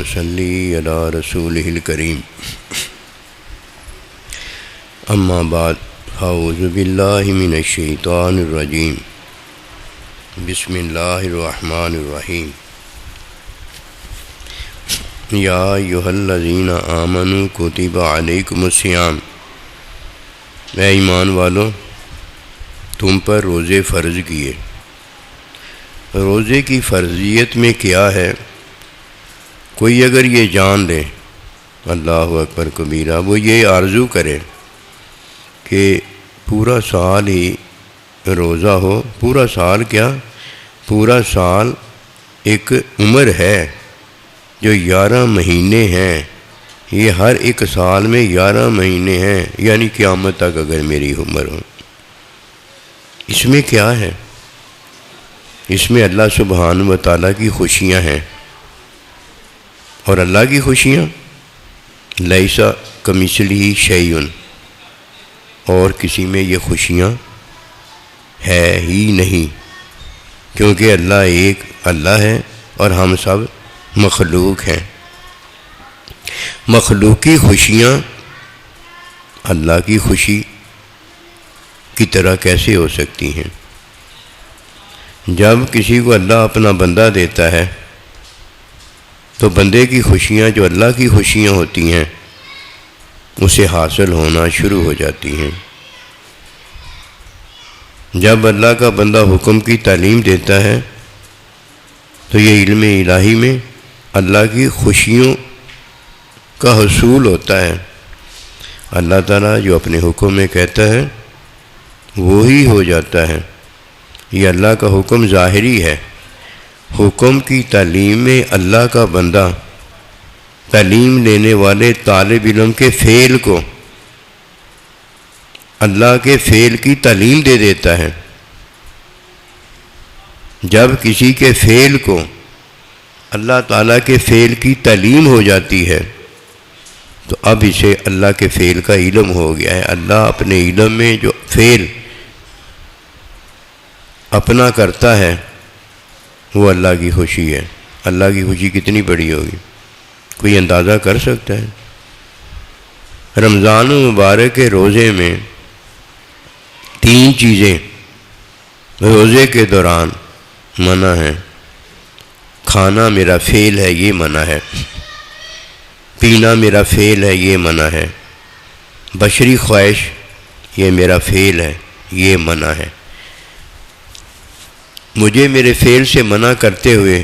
صلی علی رسولہ الکریم اما بعد اعوذ باللہ من الشیطان الرجیم بسم اللہ الرحمن الرحیم یا ایھا الذین آمنوا کتب علیکم الصیام، اے ایمان والو تم پر روزے فرض کیے۔ روزے کی فرضیت میں کیا ہے؟ کوئی اگر یہ جان لے، اللہ اکبر کبیرہ، وہ یہ آرزو کرے کہ پورا سال ہی روزہ ہو، پورا سال کیا، پورا سال ایک عمر ہے جو 11 مہینے ہیں، یہ ہر ایک سال میں 11 مہینے ہیں، یعنی قیامت تک اگر میری عمر ہو۔ اس میں کیا ہے؟ اس میں اللہ سبحانہ و تعالیٰ کی خوشیاں ہیں، اور اللہ کی خوشیاں لیس کمثلہ شیء، اور کسی میں یہ خوشیاں ہے ہی نہیں، کیونکہ اللہ ایک اللہ ہے اور ہم سب مخلوق ہیں۔ مخلوقی خوشیاں اللہ کی خوشی کی طرح کیسے ہو سکتی ہیں؟ جب کسی کو اللہ اپنا بندہ دیتا ہے تو بندے کی خوشیاں جو اللہ کی خوشیاں ہوتی ہیں اسے حاصل ہونا شروع ہو جاتی ہیں۔ جب اللہ کا بندہ حکم کی تعلیم دیتا ہے تو یہ علم الہی میں اللہ کی خوشیوں کا حصول ہوتا ہے۔ اللہ تعالیٰ جو اپنے حکم میں کہتا ہے وہی ہو جاتا ہے۔ یہ اللہ کا حکم ظاہری ہے۔ حکم کی تعلیم میں اللہ کا بندہ تعلیم لینے والے طالب علم کے فعل کو اللہ کے فعل کی تعلیم دے دیتا ہے۔ جب کسی کے فعل کو اللہ تعالیٰ کے فعل کی تعلیم ہو جاتی ہے تو اب اسے اللہ کے فعل کا علم ہو گیا ہے۔ اللہ اپنے علم میں جو فعل اپنا کرتا ہے وہ اللہ کی خوشی ہے۔ اللہ کی خوشی کتنی بڑی ہوگی، کوئی اندازہ کر سکتا ہے؟ رمضان مبارک کے روزے میں 3 چیزیں روزے کے دوران منع ہیں۔ کھانا میرا فعل ہے، یہ منع ہے۔ پینا میرا فعل ہے، یہ منع ہے۔ بشری خواہش یہ میرا فعل ہے، یہ منع ہے۔ مجھے میرے فعل سے منع کرتے ہوئے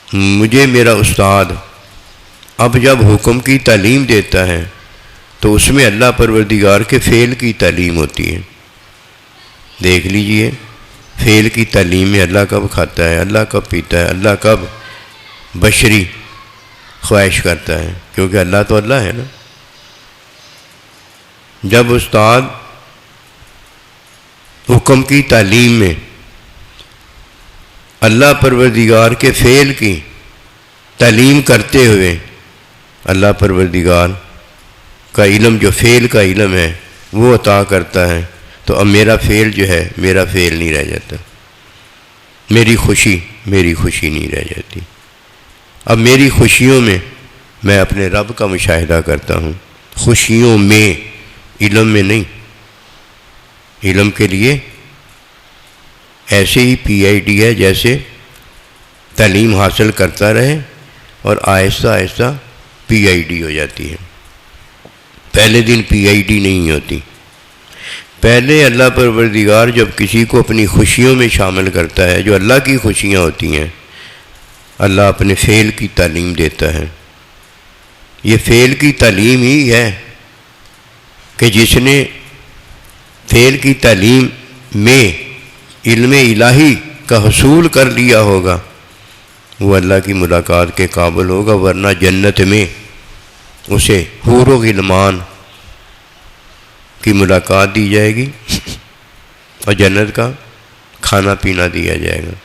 مجھے میرا استاد اب جب حکم کی تعلیم دیتا ہے تو اس میں اللہ پروردگار کے فعل کی تعلیم ہوتی ہے۔ دیکھ لیجئے، فعل کی تعلیم میں اللہ کب کھاتا ہے، اللہ کب پیتا ہے، اللہ کب بشری خواہش کرتا ہے، کیونکہ اللہ تو اللہ ہے نا۔ جب استاد حکم کی تعلیم میں اللہ پروردگار کے فعل کی تعلیم کرتے ہوئے اللہ پروردگار کا علم جو فعل کا علم ہے وہ عطا کرتا ہے، تو اب میرا فعل جو ہے میرا فعل نہیں رہ جاتا، میری خوشی نہیں رہ جاتی۔ اب میری خوشیوں میں میں اپنے رب کا مشاہدہ کرتا ہوں، خوشیوں میں، علم میں نہیں۔ علم کے لیے ایسے ہی PhD ہے، جیسے تعلیم حاصل کرتا رہے اور آہستہ آہستہ PhD ہو جاتی ہے۔ پہلے دن PhD نہیں ہوتی۔ پہلے اللہ پروردگار جب کسی کو اپنی خوشیوں میں شامل کرتا ہے جو اللہ کی خوشیاں ہوتی ہیں، اللہ اپنے فعل کی تعلیم دیتا ہے۔ یہ فعل کی تعلیم ہی ہے کہ جس نے فعل کی تعلیم میں علم الہی کا حصول کر لیا ہوگا وہ اللہ کی ملاقات کے قابل ہوگا، ورنہ جنت میں اسے حور و غلمان کی ملاقات دی جائے گی اور جنت کا کھانا پینا دیا جائے گا۔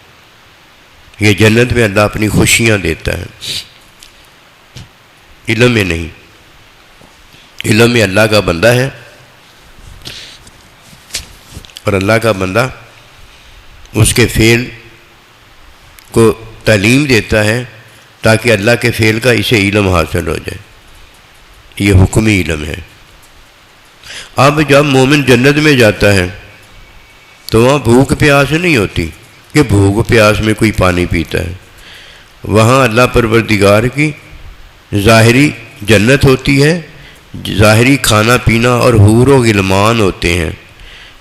یہ جنت میں اللہ اپنی خوشیاں دیتا ہے، علم میں نہیں۔ علم میں اللہ کا بندہ ہے اور اللہ کا بندہ اس کے فعل کو تعلیم دیتا ہے تاکہ اللہ کے فعل کا اسے علم حاصل ہو جائے. یہ حکمی علم ہے. اب جب مومن جنت میں جاتا ہے تو وہاں بھوک پیاس نہیں ہوتی کہ بھوک پیاس میں کوئی پانی پیتا ہے. وہاں اللہ پروردگار کی ظاہری جنت ہوتی ہے، ظاہری کھانا پینا اور حور و غلمان ہوتے ہیں.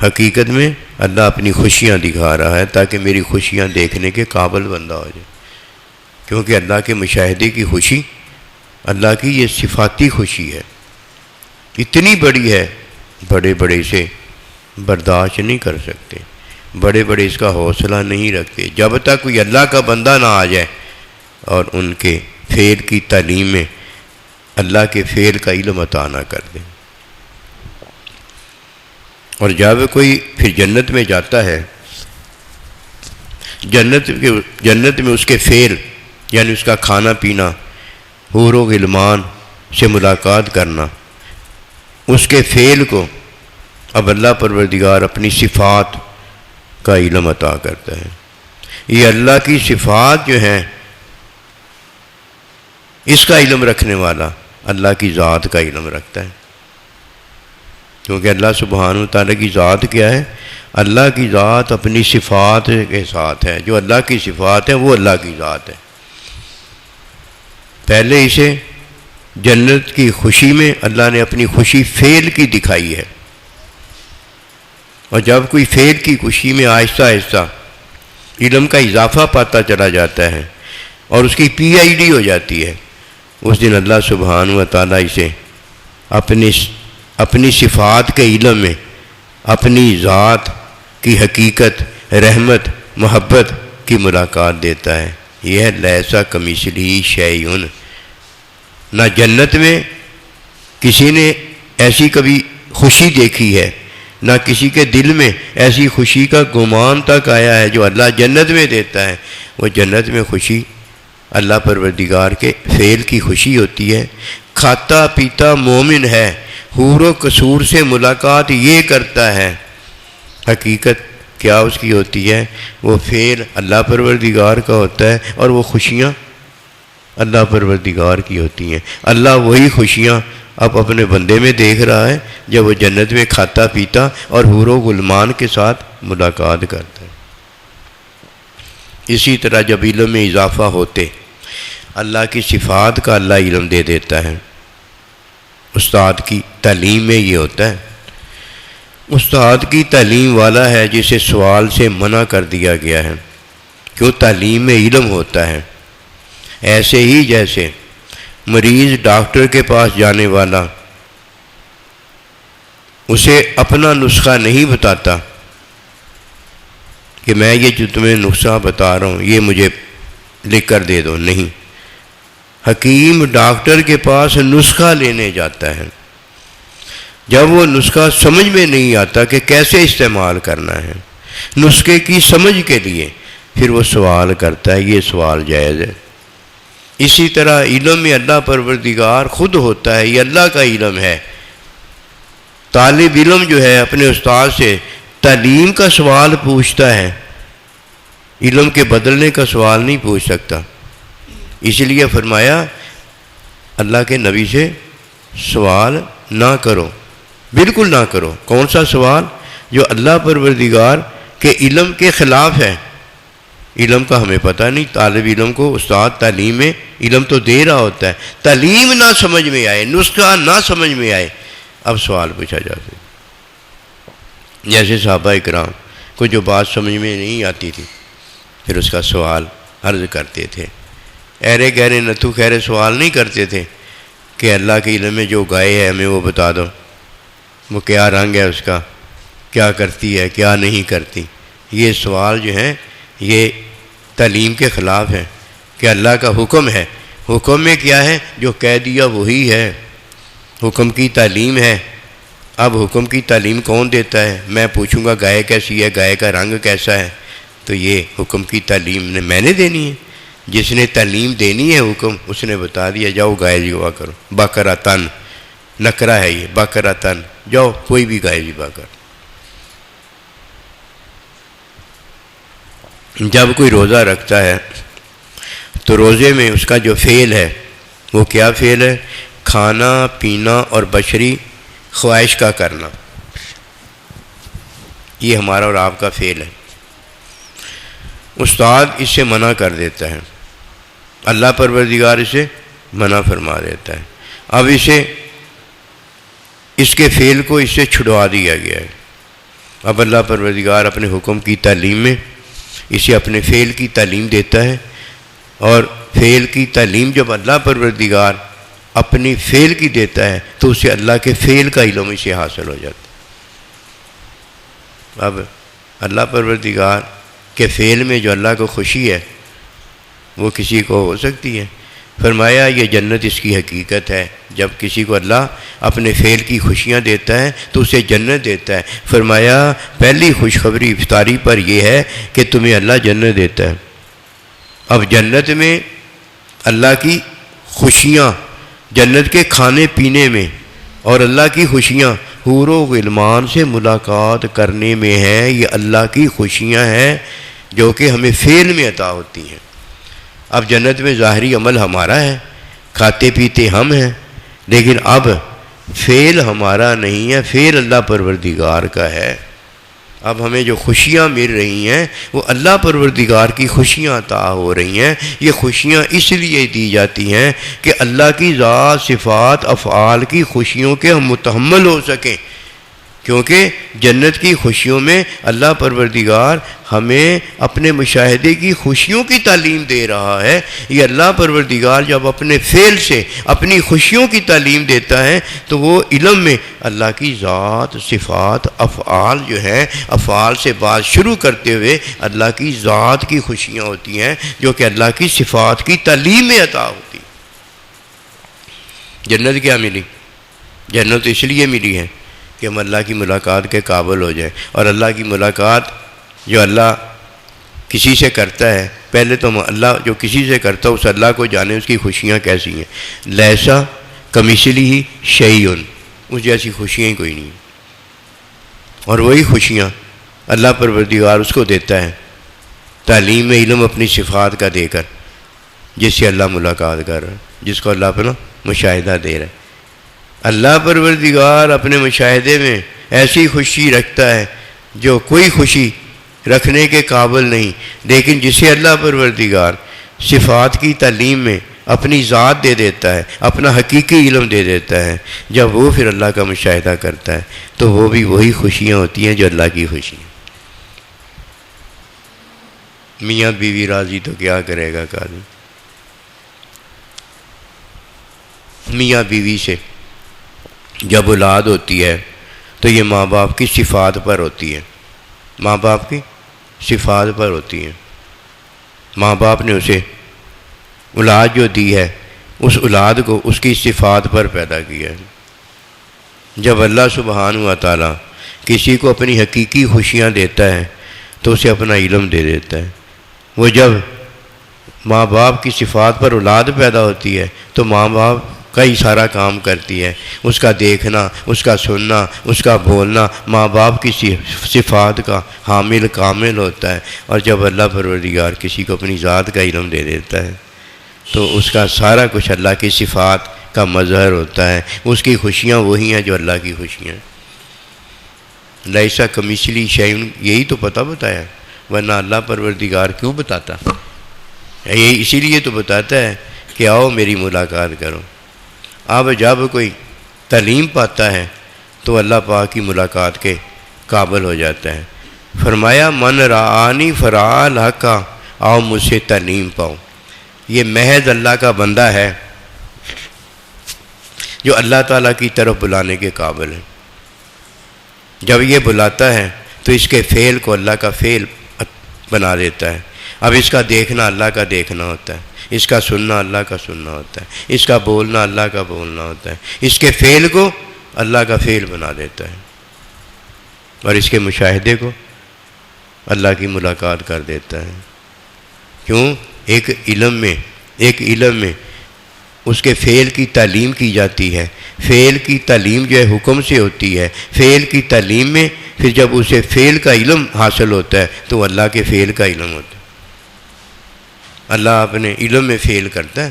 حقیقت میں اللہ اپنی خوشیاں دکھا رہا ہے تاکہ میری خوشیاں دیکھنے کے قابل بندہ ہو جائے. کیونکہ اللہ کے مشاہدے کی خوشی، اللہ کی یہ صفاتی خوشی ہے، اتنی بڑی ہے، بڑے بڑے اسے برداشت نہیں کر سکتے، بڑے بڑے اس کا حوصلہ نہیں رکھتے جب تک کوئی اللہ کا بندہ نہ آ جائے اور ان کے فعل کی تعلیم میں اللہ کے فعل کا علم عطا نہ کر دے. اور جب کوئی پھر جنت میں جاتا ہے، جنت میں اس کے فعل یعنی اس کا کھانا پینا، حور و غلمان سے ملاقات کرنا، اس کے فعل کو اب اللہ پروردگار اپنی صفات کا علم عطا کرتا ہے. یہ اللہ کی صفات جو ہیں اس کا علم رکھنے والا اللہ کی ذات کا علم رکھتا ہے. کیونکہ اللہ سبحانہ وتعالیٰ کی ذات کیا ہے؟ اللہ کی ذات اپنی صفات کے ساتھ ہے. جو اللہ کی صفات ہے وہ اللہ کی ذات ہے. پہلے اسے جنت کی خوشی میں اللہ نے اپنی خوشی فعل کی دکھائی ہے، اور جب کوئی فعل کی خوشی میں آہستہ آہستہ علم کا اضافہ پاتا چلا جاتا ہے اور اس کی پی آئی ڈی ہو جاتی ہے، اس دن اللہ سبحانہ و تعالیٰ اسے اپنی صفات کے علم میں اپنی ذات کی حقیقت، رحمت، محبت کی ملاقات دیتا ہے. یہ ہے لیسا کمثلہ شیء. نہ جنت میں کسی نے ایسی کبھی خوشی دیکھی ہے، نہ کسی کے دل میں ایسی خوشی کا گمان تک آیا ہے جو اللہ جنت میں دیتا ہے. وہ جنت میں خوشی اللہ پروردگار کے فعل کی خوشی ہوتی ہے. کھاتا پیتا مومن ہے، حور و قصور سے ملاقات یہ کرتا ہے. حقیقت کیا اس کی ہوتی ہے؟ وہ فعل اللہ پروردگار کا ہوتا ہے اور وہ خوشیاں اللہ پروردگار کی ہوتی ہیں. اللہ وہی خوشیاں اب اپنے بندے میں دیکھ رہا ہے جب وہ جنت میں کھاتا پیتا اور حور و غلمان کے ساتھ ملاقات کرتا ہے. اسی طرح جب علم میں اضافہ ہوتے اللہ کی صفات کا اللہ علم دے دیتا ہے. استاد کی تعلیم میں یہ ہوتا ہے. استاد کی تعلیم والا ہے جسے سوال سے منع کر دیا گیا ہے، کیوں تعلیم میں علم ہوتا ہے. ایسے ہی جیسے مریض ڈاکٹر کے پاس جانے والا اسے اپنا نسخہ نہیں بتاتا کہ میں یہ جو تمہیں نسخہ بتا رہا ہوں یہ مجھے لکھ کر دے دو، نہیں. حکیم ڈاکٹر کے پاس نسخہ لینے جاتا ہے. جب وہ نسخہ سمجھ میں نہیں آتا کہ کیسے استعمال کرنا ہے، نسخے کی سمجھ کے لیے پھر وہ سوال کرتا ہے. یہ سوال جائز ہے. اسی طرح علم میں اللہ پروردگار خود ہوتا ہے، یہ اللہ کا علم ہے. طالب علم جو ہے اپنے استاد سے تعلیم کا سوال پوچھتا ہے، علم کے بدلنے کا سوال نہیں پوچھ سکتا. اس لیے فرمایا اللہ کے نبی سے سوال نہ کرو، بالکل نہ کرو. کون سا سوال؟ جو اللہ پروردگار کے علم کے خلاف ہے. علم کا ہمیں پتہ نہیں، طالب علم کو استاد تعلیم میں علم تو دے رہا ہوتا ہے، تعلیم نہ سمجھ میں آئے، نسخہ نہ سمجھ میں آئے، اب سوال پوچھا جاتا ہے. جیسے صحابہ اکرام کو جو بات سمجھ میں نہیں آتی تھی پھر اس کا سوال عرض کرتے تھے. ایرے گہرے نتو خیرے سوال نہیں کرتے تھے کہ اللہ کے علم میں جو گائے ہے ہمیں وہ بتا دو، وہ کیا رنگ ہے اس کا، کیا کرتی ہے کیا نہیں کرتی. یہ سوال جو ہیں یہ تعلیم کے خلاف ہے کہ اللہ کا حکم ہے. حکم میں کیا ہے؟ جو کہہ دیا وہی ہے. حکم کی تعلیم ہے. اب حکم کی تعلیم کون دیتا ہے؟ میں پوچھوں گا گائے کیسی ہے، گائے کا رنگ کیسا ہے، تو یہ حکم کی تعلیم میں نے دینی ہے. جس نے تعلیم دینی ہے حکم اس نے بتا دیا جاؤ گائے ذبح کرو. بقرہ تن نکرہ ہے، یہ بقرہ تن، جاؤ کوئی بھی گائے ذبح کرو. جب کوئی روزہ رکھتا ہے تو روزے میں اس کا جو فعل ہے وہ کیا فعل ہے؟ کھانا پینا اور بشری خواہش کا کرنا، یہ ہمارا اور آپ کا فعل ہے۔ استاد اس سے منع کر دیتا ہے، اللہ پروردگار اسے منع فرما دیتا ہے۔ اب اس کے فعل کو اس سے چھڑوا دیا گیا ہے۔ اب اللہ پروردگار اپنے حکم کی تعلیم میں اسے اپنے فعل کی تعلیم دیتا ہے، اور فعل کی تعلیم جب اللہ پروردگار اپنی فعل کی دیتا ہے تو اسے اللہ کے فعل کا علم اسے حاصل ہو جاتا ہے۔ اب اللہ پروردگار کے فعل میں جو اللہ کو خوشی ہے وہ کسی کو ہو سکتی ہے؟ فرمایا یہ جنت اس کی حقیقت ہے، جب کسی کو اللہ اپنے فعل کی خوشیاں دیتا ہے تو اسے جنت دیتا ہے۔ فرمایا پہلی خوشخبری افطاری پر یہ ہے کہ تمہیں اللہ جنت دیتا ہے۔ اب جنت میں اللہ کی خوشیاں، جنت کے کھانے پینے میں، اور اللہ کی خوشیاں حور و غلمان سے ملاقات کرنے میں ہیں۔ یہ اللہ کی خوشیاں ہیں جو کہ ہمیں فعل میں عطا ہوتی ہیں۔ اب جنت میں ظاہری عمل ہمارا ہے، کھاتے پیتے ہم ہیں، لیکن اب فعل ہمارا نہیں ہے، فعل اللہ پروردگار کا ہے۔ اب ہمیں جو خوشیاں مل رہی ہیں وہ اللہ پروردگار کی خوشیاں عطا ہو رہی ہیں۔ یہ خوشیاں اس لیے دی جاتی ہیں کہ اللہ کی ذات، صفات، افعال کی خوشیوں کے ہم متحمل ہو سکیں، کیونکہ جنت کی خوشیوں میں اللہ پروردگار ہمیں اپنے مشاہدے کی خوشیوں کی تعلیم دے رہا ہے۔ یہ اللہ پروردگار جب اپنے فعل سے اپنی خوشیوں کی تعلیم دیتا ہے تو وہ علم میں اللہ کی ذات، صفات، افعال جو ہیں، افعال سے بات شروع کرتے ہوئے اللہ کی ذات کی خوشیاں ہوتی ہیں جو کہ اللہ کی صفات کی تعلیم میں عطا ہوتی۔ جنت کیا ملی؟ جنت اس لیے ملی ہے کہ ہم اللہ کی ملاقات کے قابل ہو جائیں، اور اللہ کی ملاقات جو اللہ کسی سے کرتا ہے، پہلے تو ہم اللہ جو کسی سے کرتا ہے اس اللہ کو جانے اس کی خوشیاں کیسی ہیں۔ لیسا کمثلہ شیء، اس جیسی خوشیاں ہی کوئی نہیں، اور وہی خوشیاں اللہ پروردگار اس کو دیتا ہے تعلیم میں علم اپنی صفات کا دے کر، جس سے اللہ ملاقات کر رہا ہے، جس کو اللہ اپنا مشاہدہ دے رہا ہے۔ اللہ پروردگار اپنے مشاہدے میں ایسی خوشی رکھتا ہے جو کوئی خوشی رکھنے کے قابل نہیں، لیکن جسے اللہ پروردگار صفات کی تعلیم میں اپنی ذات دے دیتا ہے، اپنا حقیقی علم دے دیتا ہے، جب وہ پھر اللہ کا مشاہدہ کرتا ہے تو وہ بھی وہی خوشیاں ہوتی ہیں جو اللہ کی خوشیاں۔ میاں بیوی راضی تو کیا کرے گا قاضی؟ میاں بیوی سے جب اولاد ہوتی ہے تو یہ ماں باپ کی صفات پر ہوتی ہے، ماں باپ کی صفات پر ہوتی ہے۔ ماں باپ نے اسے اولاد جو دی ہے اس اولاد کو اس کی صفات پر پیدا کیا ہے۔ جب اللہ سبحانہ و تعالیٰ کسی کو اپنی حقیقی خوشیاں دیتا ہے تو اسے اپنا علم دے دیتا ہے۔ وہ جب ماں باپ کی صفات پر اولاد پیدا ہوتی ہے تو ماں باپ کا ہی سارا کام کرتی ہے، اس کا دیکھنا، اس کا سننا، اس کا بولنا ماں باپ کی صفات کا حامل کامل ہوتا ہے۔ اور جب اللہ پروردگار کسی کو اپنی ذات کا علم دے دیتا ہے تو اس کا سارا کچھ اللہ کی صفات کا مظہر ہوتا ہے، اس کی خوشیاں وہی ہیں جو اللہ کی خوشیاں ہیں۔ لیسا کمثلہ شیء، یہی تو پتہ بتایا، ورنہ اللہ پروردگار کیوں بتاتا؟ یہی اسی لیے تو بتاتا ہے کہ آؤ میری ملاقات کرو۔ اب جب کوئی تعلیم پاتا ہے تو اللہ پاک کی ملاقات کے قابل ہو جاتا ہے۔ فرمایا من رآنی فرآ الحق، آؤ مجھ سے تعلیم پاؤ۔ یہ محض اللہ کا بندہ ہے جو اللہ تعالیٰ کی طرف بلانے کے قابل ہے۔ جب یہ بلاتا ہے تو اس کے فعل کو اللہ کا فعل بنا دیتا ہے۔ اب اس کا دیکھنا اللہ کا دیکھنا ہوتا ہے، اس کا سننا اللہ کا سننا ہوتا ہے، اس کا بولنا اللہ کا بولنا ہوتا ہے، اس کے فعل کو اللہ کا فعل بنا دیتا ہے، اور اس کے مشاہدے کو اللہ کی ملاقات کر دیتا ہے۔ کیوں؟ ایک علم میں اس کے فعل کی تعلیم کی جاتی ہے۔ فعل کی تعلیم جو ہے حکم سے ہوتی ہے، فعل کی تعلیم میں پھر جب اسے فعل کا علم حاصل ہوتا ہے تو اللہ کے فعل کا علم ہوتا ہے۔ اللہ اپنے علم میں فیل کرتا ہے.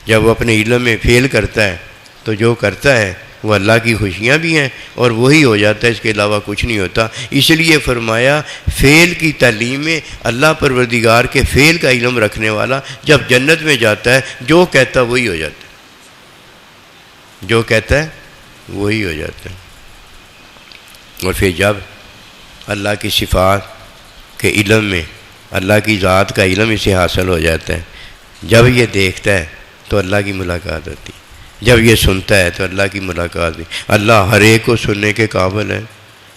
جب وہ اپنے علم میں فیل کرتا ہے تو جو کرتا ہے وہ اللہ کی خوشیاں بھی ہیں اور وہی ہو جاتا ہے، اس کے علاوہ کچھ نہیں ہوتا. اس لیے فرمایا فعل کی تعلیم میں اللہ پروردگار کے فعل کا علم رکھنے والا جب جنت میں جاتا ہے جو کہتا ہے وہی ہو جاتا ہے، جو کہتا ہے وہی ہو جاتا ہے. اور پھر جب اللہ کی صفات کے علم میں اللہ کی ذات کا علم اسے حاصل ہو جاتا ہے، جب یہ دیکھتا ہے تو اللہ کی ملاقات ہوتی ہے، جب یہ سنتا ہے تو اللہ کی ملاقات ہوتی. اللہ ہر ایک کو سننے کے قابل ہے،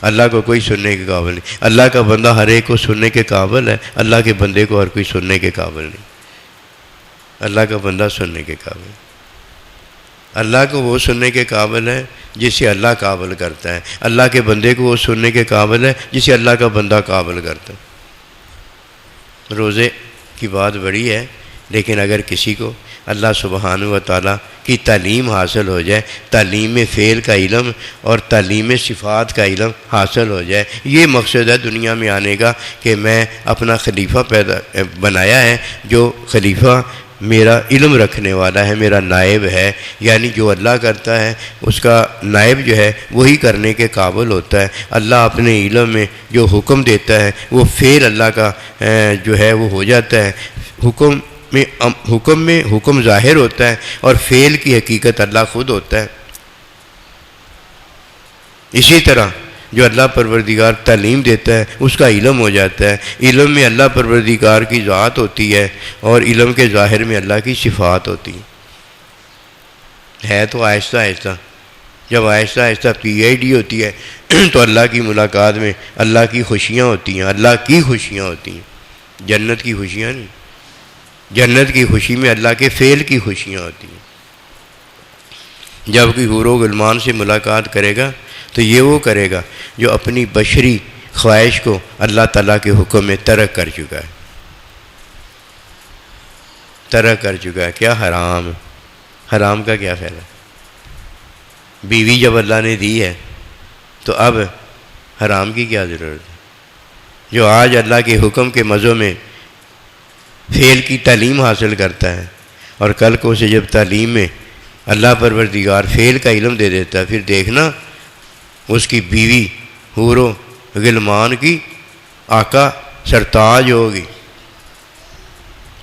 اللہ کو کوئی سننے کے قابل نہیں. اللہ کا بندہ ہر ایک کو سننے کے قابل ہے، اللہ کے بندے کو ہر کوئی سننے کے قابل نہیں. اللہ کا بندہ سننے کے قابل ہے. اللہ کو وہ سننے کے قابل ہے جسے اللہ قابل کرتا ہے، اللہ کے بندے کو وہ سننے کے قابل ہے جسے اللہ کا بندہ قابل کرتا ہے. روزے کی بات بڑی ہے، لیکن اگر کسی کو اللہ سبحانہ و تعالیٰ کی تعلیم حاصل ہو جائے، تعلیم فعل کا علم اور تعلیم صفات کا علم حاصل ہو جائے، یہ مقصد ہے دنیا میں آنے کا کہ میں اپنا خلیفہ بنایا ہے، جو خلیفہ میرا علم رکھنے والا ہے، میرا نائب ہے. یعنی جو اللہ کرتا ہے اس کا نائب جو ہے وہی کرنے کے قابل ہوتا ہے. اللہ اپنے علم میں جو حکم دیتا ہے وہ فعل اللہ کا جو ہے وہ ہو جاتا ہے. حکم میں حکم ظاہر ہوتا ہے اور فعل کی حقیقت اللہ خود ہوتا ہے. اسی طرح جو اللہ پروردگار تعلیم دیتا ہے اس کا علم ہو جاتا ہے. علم میں اللہ پروردگار کی ذات ہوتی ہے اور علم کے ظاہر میں اللہ کی صفات ہوتی ہے. تو آہستہ آہستہ جب آہستہ آہستہ PhD ہوتی ہے تو اللہ کی ملاقات میں اللہ کی خوشیاں ہوتی ہیں، اللہ کی خوشیاں ہوتی ہیں، جنت کی خوشیاں نہیں. جنت کی خوشی میں اللہ کے فعل کی خوشیاں ہوتی ہیں. جب کوئی حور و غلمان سے ملاقات کرے گا تو یہ وہ کرے گا جو اپنی بشری خواہش کو اللہ تعالیٰ کے حکم میں ترک کر چکا ہے، ترک کر چکا ہے. کیا حرام، حرام کا کیا فائدہ؟ بیوی جب اللہ نے دی ہے تو اب حرام کی کیا ضرورت ہے؟ جو آج اللہ کے حکم کے مزوں میں فعل کی تعلیم حاصل کرتا ہے اور کل کو اسے جب تعلیم میں اللہ پروردگار فعل کا علم دے دیتا ہے، پھر دیکھنا اس کی بیوی حور و غلمان کی آقا سرتاج ہوگی.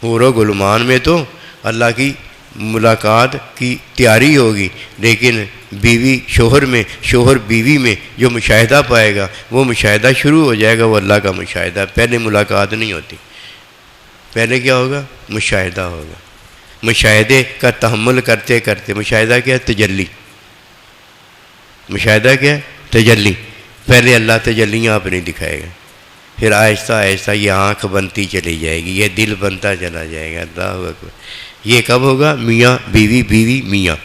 حور و غلمان میں تو اللہ کی ملاقات کی تیاری ہوگی، لیکن بیوی شوہر میں، شوہر بیوی میں جو مشاہدہ پائے گا وہ مشاہدہ شروع ہو جائے گا، وہ اللہ کا مشاہدہ. پہلے ملاقات نہیں ہوتی، پہلے کیا ہوگا؟ مشاہدہ ہوگا. مشاہدے کا تحمل کرتے کرتے، مشاہدہ کیا ہے؟ تجلی. مشاہدہ کیا ہے؟ تجلی. پہلے اللہ تجلیاں اپنی دکھائے گا، پھر آہستہ آہستہ یہ آنکھ بنتی چلی جائے گی، یہ دل بنتا چلا جائے گا. اللہ اکبر. یہ کب ہوگا؟ میاں بیوی، بیوی میاں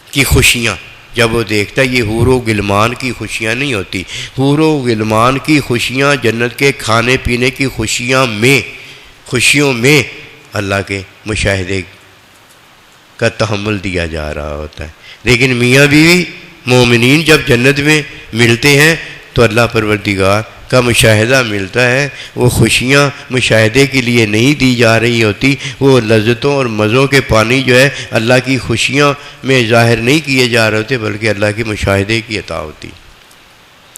کی خوشیاں جب وہ دیکھتا ہے. یہ حور و غلمان کی خوشیاں نہیں ہوتی. حور و غلمان کی خوشیاں جنت کے کھانے پینے کی خوشیوں میں اللہ کے مشاہدے کا تحمل دیا جا رہا ہوتا ہے. لیکن میاں بیوی مومنین جب جنت میں ملتے ہیں تو اللہ پروردگار کا مشاہدہ ملتا ہے. وہ خوشیاں مشاہدے کے لیے نہیں دی جا رہی ہوتی، وہ لذتوں اور مزوں کے پانی جو ہے اللہ کی خوشیاں میں ظاہر نہیں کیے جا رہے ہوتے، بلکہ اللہ کے مشاہدے کی عطا ہوتی.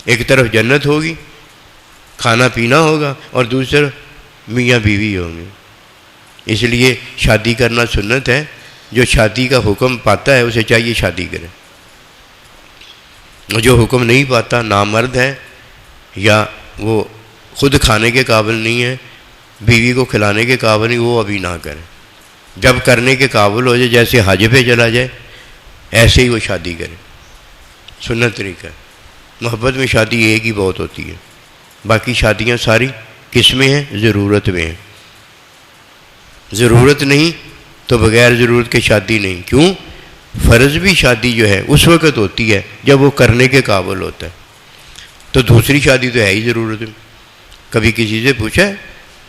ایک طرف جنت ہوگی، کھانا پینا ہوگا، اور دوسری طرف میاں بیوی ہوں گے. اس لیے شادی کرنا سنت ہے. جو شادی کا حکم پاتا ہے اسے چاہیے شادی کرے، اور جو حکم نہیں پاتا، نامرد ہے یا وہ خود کھانے کے قابل نہیں ہے، بیوی کو کھلانے کے قابل نہیں، وہ ابھی نہ کرے. جب کرنے کے قابل ہو جائے، جیسے حج پہ چلا جائے ایسے ہی وہ شادی کرے. سنت طریقہ ہے. محبت میں شادی ایک ہی بہت ہوتی ہے، باقی شادیاں ساری کس میں ہیں؟ ضرورت میں ہیں. ضرورت نہیں تو بغیر ضرورت کے شادی نہیں. کیوں؟ فرض بھی شادی جو ہے اس وقت ہوتی ہے جب وہ کرنے کے قابل ہوتا ہے. تو دوسری شادی تو ہے ہی ضرورت میں. کبھی کسی سے پوچھا ہے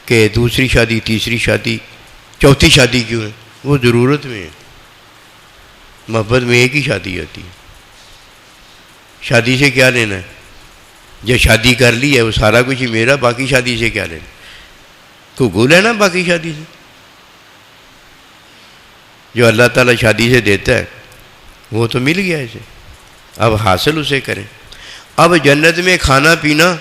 کہ دوسری شادی، تیسری شادی، چوتھی شادی کیوں ہے؟ وہ ضرورت میں ہے. محبت میں ایک ہی شادی ہوتی ہے. شادی سے کیا لینا ہے؟ جو شادی کر لی ہے وہ سارا کچھ ہی میرا، باقی شادی سے کیا لینا. قبول ہے نا باقی شادی سے؟ جو اللہ تعالیٰ شادی سے دیتا ہے وہ تو مل گیا اسے، اب حاصل اسے کریں۔ اب جنت میں کھانا پینا،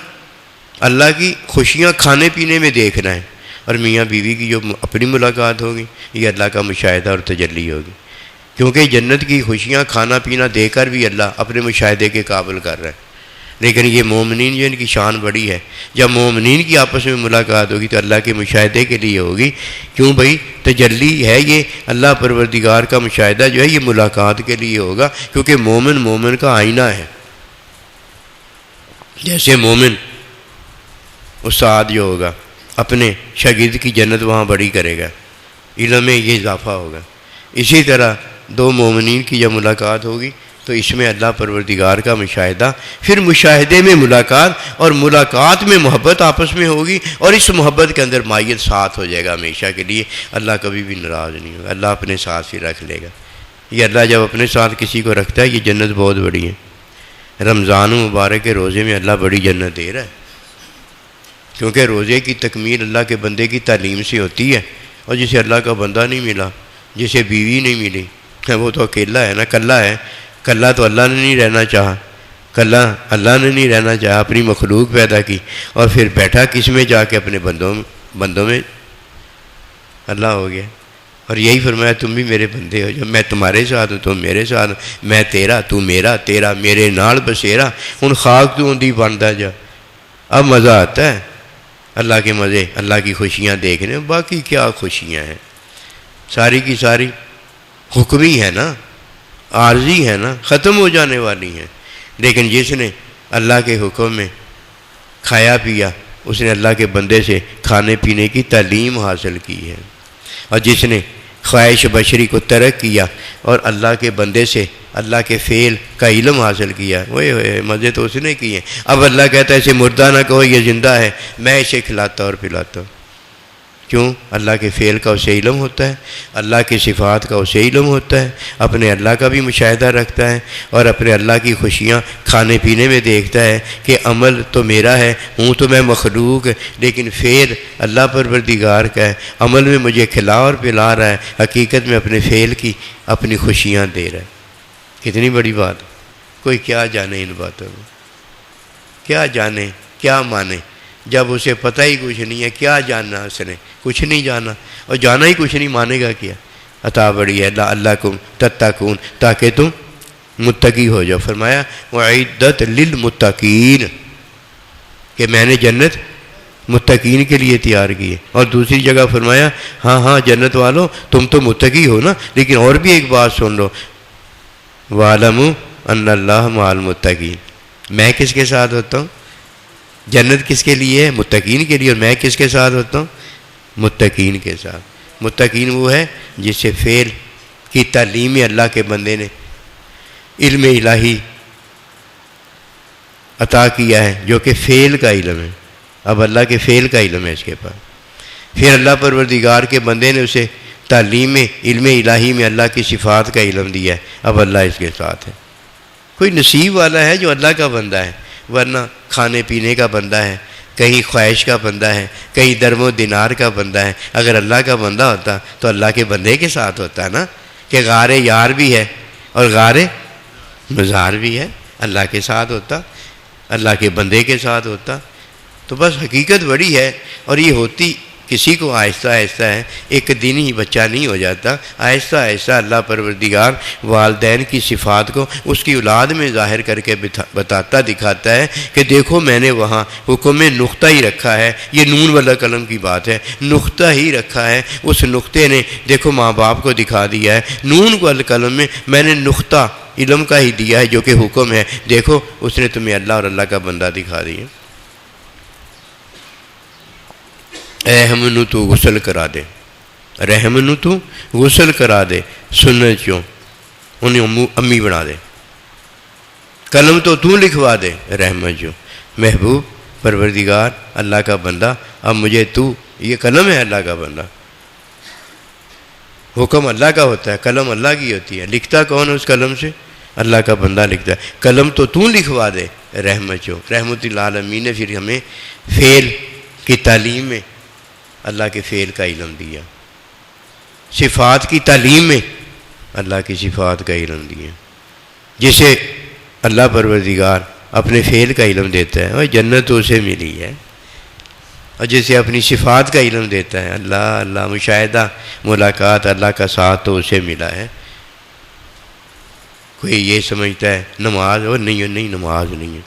اللہ کی خوشیاں کھانے پینے میں دیکھنا ہے، اور میاں بیوی کی جو اپنی ملاقات ہوگی یہ اللہ کا مشاہدہ اور تجلی ہوگی، کیونکہ جنت کی خوشیاں کھانا پینا دے کر بھی اللہ اپنے مشاہدے کے قابل کر رہا ہے۔ لیکن یہ مومنین جو ان کی شان بڑی ہے، جب مومنین کی آپس میں ملاقات ہوگی تو اللہ کے مشاہدے کے لیے ہوگی، کیوں بھائی تجلی ہے یہ اللہ پروردگار کا مشاہدہ جو ہے یہ ملاقات کے لیے ہوگا، کیونکہ مومن کا آئینہ ہے۔ جیسے مومن استاد جو ہوگا اپنے شاگرد کی جنت وہاں بڑی کرے گا، علم میں یہ اضافہ ہوگا، اسی طرح دو مومنین کی جب ملاقات ہوگی تو اس میں اللہ پروردگار کا مشاہدہ، پھر مشاہدے میں ملاقات، اور ملاقات میں محبت آپس میں ہوگی، اور اس محبت کے اندر مائیت ساتھ ہو جائے گا ہمیشہ کے لیے۔ اللہ کبھی بھی ناراض نہیں ہوگا، اللہ اپنے ساتھ ہی رکھ لے گا۔ یہ اللہ جب اپنے ساتھ کسی کو رکھتا ہے، یہ جنت بہت بڑی ہے۔ رمضان مبارک کے روزے میں اللہ بڑی جنت دے رہا ہے، کیونکہ روزے کی تکمیل اللہ کے بندے کی تعلیم سے ہوتی ہے، اور جسے اللہ کا بندہ نہیں ملا، جسے بیوی نہیں ملی، وہ تو اکیلا ہے نا، کلا ہے۔ کلا تو اللہ نے نہیں رہنا چاہا، کلا اللہ نے نہیں رہنا چاہا، اپنی مخلوق پیدا کی، اور پھر بیٹھا کس میں جا کے اپنے بندوں میں اللہ ہو گیا، اور یہی فرمایا تم بھی میرے بندے ہو، جب میں تمہارے ساتھ ہوں تم میرے ساتھ، میں تیرا تو میرا، تیرا میرے نال بسیرا، ہن خاک تو اندھی بنتا جا۔ اب مزہ آتا ہے اللہ کے مزے، اللہ کی خوشیاں دیکھنے۔ باقی کیا خوشیاں ہیں، ساری کی ساری حکمی ہے نا، عارضی ہے نا، ختم ہو جانے والی ہیں۔ لیکن جس نے اللہ کے حکم میں کھایا پیا، اس نے اللہ کے بندے سے کھانے پینے کی تعلیم حاصل کی ہے، اور جس نے خواہش بشری کو ترک کیا اور اللہ کے بندے سے اللہ کے فعل کا علم حاصل کیا، وہ مزے تو اس نے کیے۔ اب اللہ کہتا ہے اسے مردہ نہ کہو، یہ زندہ ہے، میں اسے کھلاتا اور پلاتا ہوں۔ کیوں؟ اللہ کے فعل کا اسے علم ہوتا ہے، اللہ کی صفات کا اسے علم ہوتا ہے، اپنے اللہ کا بھی مشاہدہ رکھتا ہے، اور اپنے اللہ کی خوشیاں کھانے پینے میں دیکھتا ہے کہ عمل تو میرا ہے، ہوں تو میں مخلوق، لیکن فعل اللہ پروردگار کا ہے، عمل میں مجھے کھلا اور پلا رہا ہے، حقیقت میں اپنے فعل کی اپنی خوشیاں دے رہا ہے۔ کتنی بڑی بات، کوئی کیا جانے ان باتوں میں، کیا جانے، کیا مانے، جب اسے پتہ ہی کچھ نہیں ہے، کیا جاننا اس نے، کچھ نہیں جانا، اور جانا ہی کچھ نہیں، مانے گا کیا؟ عطا بڑی ہے اللہ کم تتقون، تاکہ تم متقی ہو جاؤ۔ فرمایا وعدت للمتقین، کہ میں نے جنت متقین کے لیے تیار کی ہے۔ اور دوسری جگہ فرمایا ہاں جنت والوں تم تو متقی ہو نا، لیکن اور بھی ایک بات سن لو، وَاعْلَمُوا أَنَّ اللَّهَ مَعَ الْمُتَّقِينَ، میں کس کے ساتھ ہوتا ہوں؟ جنت کس کے لیے ہے؟ متقین کے لیے، اور میں کس کے ساتھ ہوتا ہوں؟ متقین کے ساتھ۔ متقین وہ ہے جس سے فعل کی تعلیم اللہ کے بندے نے علم الہی عطا کیا ہے، جو کہ فعل کا علم ہے۔ اب اللہ کے فعل کا علم ہے اس کے پاس، پھر اللہ پروردگار کے بندے نے اسے تعلیم علم الہی میں اللہ کی صفات کا علم دیا ہے، اب اللہ اس کے ساتھ ہے۔ کوئی نصیب والا ہے جو اللہ کا بندہ ہے، ورنہ کھانے پینے کا بندہ ہے، کہیں خواہش کا بندہ ہے، کہیں درم و دینار کا بندہ ہے۔ اگر اللہ کا بندہ ہوتا تو اللہ کے بندے کے ساتھ ہوتا نا، کہ غار یار بھی ہے اور غار مزار بھی ہے، اللہ کے ساتھ ہوتا، اللہ کے بندے کے ساتھ ہوتا۔ تو بس حقیقت بڑی ہے، اور یہ ہوتی کسی کو آہستہ آہستہ ہے، ایک دن ہی بچہ نہیں ہو جاتا، آہستہ آہستہ اللہ پروردگار والدین کی صفات کو اس کی اولاد میں ظاہر کر کے بتاتا دکھاتا ہے کہ دیکھو میں نے وہاں حکم میں نقطہ ہی رکھا ہے، یہ نون والا قلم کی بات ہے، نقطہ ہی رکھا ہے، اس نقطے نے دیکھو ماں باپ کو دکھا دیا ہے، نون والا قلم میں نے نقطہ علم کا ہی دیا ہے جو کہ حکم ہے، دیکھو اس نے تمہیں اللہ اور اللہ کا بندہ دکھا دیا۔ رحمنو تو غسل کرا دے، رحمنو تو غسل کرا دے، سنت چوں انہیں امی بنا دے، قلم تو لکھوا دے رحمت چوں۔ محبوب پروردگار اللہ کا بندہ، اب مجھے تو، یہ قلم ہے اللہ کا بندہ، حکم اللہ کا ہوتا ہے، قلم اللہ کی ہوتی ہے، لکھتا کون ہے اس قلم سے؟ اللہ کا بندہ لکھتا ہے، قلم تو لکھوا دے رحمت چوں۔ رحمت للعالمین نے پھر ہمیں فعل کی تعلیم میں اللہ کے فعل کا علم دیا، صفات کی تعلیم میں اللہ کی صفات کا علم دیا، جسے اللہ پروردگار اپنے فعل کا علم دیتا ہے اور جنت اسے ملی ہے، اور جسے اپنی صفات کا علم دیتا ہے اللہ اللہ مشاہدہ ملاقات اللہ کا ساتھ تو اسے ملا ہے۔ کوئی یہ سمجھتا ہے نماز اور نہیں نماز نہیں ہے،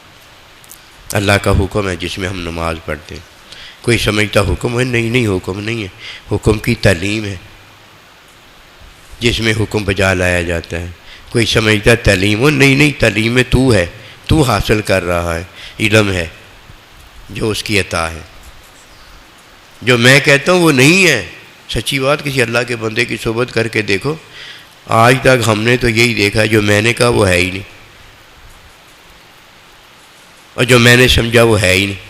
اللہ کا حکم ہے جس میں ہم نماز پڑھتے ہیں۔ کوئی سمجھتا حکم ہے، نہیں حکم نہیں ہے، حکم کی تعلیم ہے جس میں حکم بجا لایا جاتا ہے۔ کوئی سمجھتا تعلیم ہو، نہیں تعلیم میں تو ہے، تو حاصل کر رہا ہے، علم ہے جو اس کی عطا ہے۔ جو میں کہتا ہوں وہ نہیں ہے، سچی بات، کسی اللہ کے بندے کی صحبت کر کے دیکھو، آج تک ہم نے تو یہی دیکھا ہے جو میں نے کہا وہ ہے ہی نہیں، اور جو میں نے سمجھا وہ ہے ہی نہیں،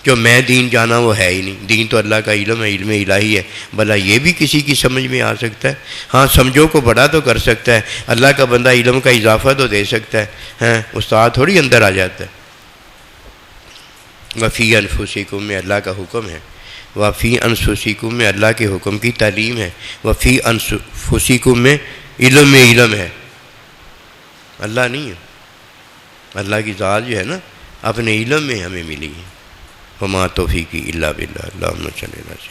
جو میں دین جانا وہ ہے ہی نہیں۔ دین تو اللہ کا علم ہے، علم الہی ہے، بھلا یہ بھی کسی کی سمجھ میں آ سکتا ہے؟ ہاں سمجھو کو بڑا تو کر سکتا ہے، اللہ کا بندہ علم کا اضافہ تو دے سکتا ہے، ہاں استاد تھوڑی اندر آ جاتا ہے۔ وفی انفسکم میں اللہ کا حکم ہے، وفی انفسکم میں اللہ کے حکم کی تعلیم ہے، وفی انفسکم میں علم ہے، اللہ نہیں ہے۔ اللہ کی ذات جو ہے نا اپنے علم میں ہمیں ملی ہے۔ وما توفیقی الا باللہ، اللہم صلی اللہ علیہ وسلم۔